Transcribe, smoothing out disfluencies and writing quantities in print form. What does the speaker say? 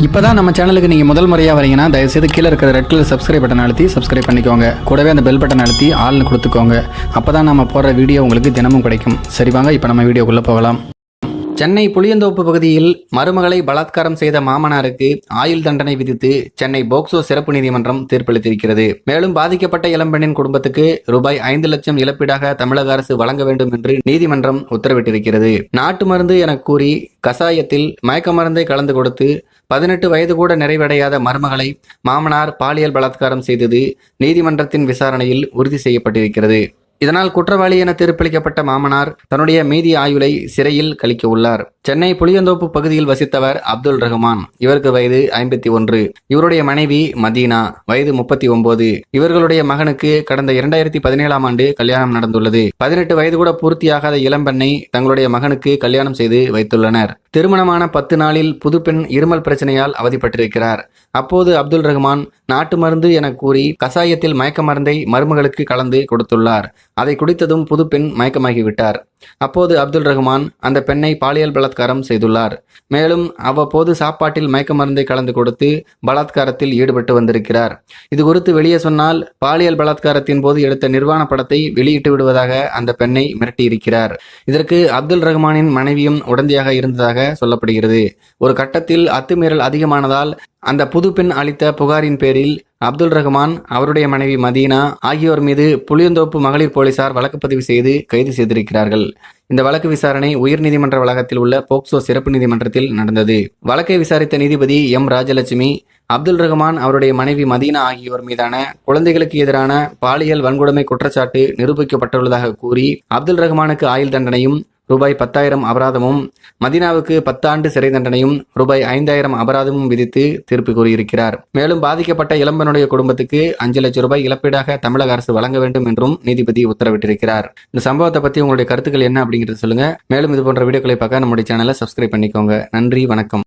இப்போதான் நம்ம சேனலுக்கு நீங்கள் முதல் முறையாக வரீங்கன்னா தயவுசெய்து கீழே இருக்கிற ரெட் கலர் சப்ஸ்கிரைப் பட்டன் அழுத்தி சப்ஸ்கிரைப் பண்ணிக்கோங்க. கூடவே அந்த பெல் பட்டன் அழுத்தி ஆள்னு கொடுத்துக்கோங்க. அப்போ தான் நம்ம போடுற வீடியோ உங்களுக்கு தினமும் கிடைக்கும். சரி வாங்க இப்போ நம்ம வீடியோக்குள்ளே போகலாம். சென்னை புளியந்தோப்பு பகுதியில் மருமகளை பலாத்காரம் செய்த மாமனாருக்கு ஆயுள் தண்டனை விதித்து சென்னை போக்சோ சிறப்பு நீதிமன்றம் தீர்ப்பளித்திருக்கிறது. மேலும் பாதிக்கப்பட்ட இளம்பெண்ணின் குடும்பத்துக்கு ரூபாய் 5 லட்சம் இழப்பீடாக தமிழக அரசு வழங்க வேண்டும் என்று நீதிமன்றம் உத்தரவிட்டிருக்கிறது. நாட்டு மருந்து என கூறி கசாயத்தில் மயக்க மருந்தை கலந்து கொடுத்து 18 வயது கூட நிறைவடையாத மருமகளை மாமனார் பாலியல் பலாத்காரம் செய்தது நீதிமன்றத்தின் விசாரணையில் உறுதி செய்யப்பட்டிருக்கிறது. இதனால் குற்றவாளி என தீர்ப்பளிக்கப்பட்ட மாமனார் தன்னுடைய மீதி ஆயுளை சிறையில் கழிக்க உள்ளார். சென்னை புளியந்தோப்பு பகுதியில் வசித்தவர் அப்துல் ரஹ்மான். இவருக்கு வயது 51. இவருடைய மனைவி மதீனா, வயது 39. இவர்களுடைய மகனுக்கு கடந்த 2017ஆம் ஆண்டு கல்யாணம் நடந்துள்ளது. 18 வயது கூட பூர்த்தியாகாத இளம்பெண்ணை தங்களுடைய மகனுக்கு கல்யாணம் செய்து வைத்துள்ளனர். திருமணமான 10 நாளில் புதுப்பெண் இருமல் பிரச்சனையால் அவதிப்பட்டிருக்கிறார். அப்போது அப்துல் ரஹ்மான் நாட்டு மருந்து என கூறி கசாயத்தில் மயக்க மருந்தை மருமகளுக்கு கலந்து கொடுத்துள்ளார். அதை குடித்ததும் புதுப்பெண் மயக்கமாகிவிட்டார். அப்போது அப்துல் ரஹ்மான் அந்த பெண்ணை பாலியல் பலாத்காரம் செய்துள்ளார். மேலும் அவ்வப்போது சாப்பாட்டில் மயக்க மருந்தை கலந்து கொடுத்து பலாத்காரத்தில் ஈடுபட்டு வந்திருக்கிறார். இது குறித்து வெளியே சொன்னால் பாலியல் பலாத்காரத்தின் போது எடுத்த நிர்வாண படத்தை வெளியிட்டு விடுவதாக அந்த பெண்ணை மிரட்டியிருக்கிறார். இதற்கு அப்துல் ரஹ்மானின் மனைவியும் உடந்தையாக இருந்ததாக சொல்லப்படுகிறது. ஒரு கட்டத்தில் அத்துமீறல் அதிகமானதால் அந்த புது பெண் அளித்த புகாரின் பேரில் அப்துல் ரஹ்மான், அவருடைய மனைவி மதீனா ஆகியோர் மீது புளியந்தோப்பு மகளிர் போலீசார் வழக்கு பதிவு செய்து கைது செய்திருக்கிறார்கள். இந்த வழக்கு விசாரணை உயர்நீதிமன்ற வளாகத்தில் உள்ள போக்சோ சிறப்பு நீதிமன்றத்தில் நடந்தது. வழக்கை விசாரித்த நீதிபதி எம் ராஜலட்சுமி, அப்துல் ரஹ்மான், அவருடைய மனைவி மதீனா ஆகியோர் மீதான குழந்தைகளுக்கு எதிரான பாலியல் வன்கொடுமை குற்றச்சாட்டு நிரூபிக்கப்பட்டுள்ளதாக கூறி அப்துல் ரஹ்மானுக்கு ஆயுள் தண்டனையும் ரூபாய் 10,000 அபராதமும், மதீனாவுக்கு 10 ஆண்டு சிறை தண்டனையும் ரூபாய் 5,000 அபராதமும் விதித்து தீர்ப்பு கூறியிருக்கிறார். மேலும் பாதிக்கப்பட்ட இளம்பெண்ணுடைய குடும்பத்துக்கு 5 லட்சம் ரூபாய் இழப்பீடாக தமிழக அரசு வழங்க வேண்டும் என்றும் நீதிபதி உத்தரவிட்டிருக்கிறார். இந்த சம்பவத்தை பத்தி உங்களுடைய கருத்துக்கள் என்ன அப்படிங்கிறது சொல்லுங்க. மேலும் இது போன்ற வீடியோக்களை பார்க்க நம்முடைய சேனலை சப்ஸ்கிரைப் பண்ணிக்கோங்க. நன்றி, வணக்கம்.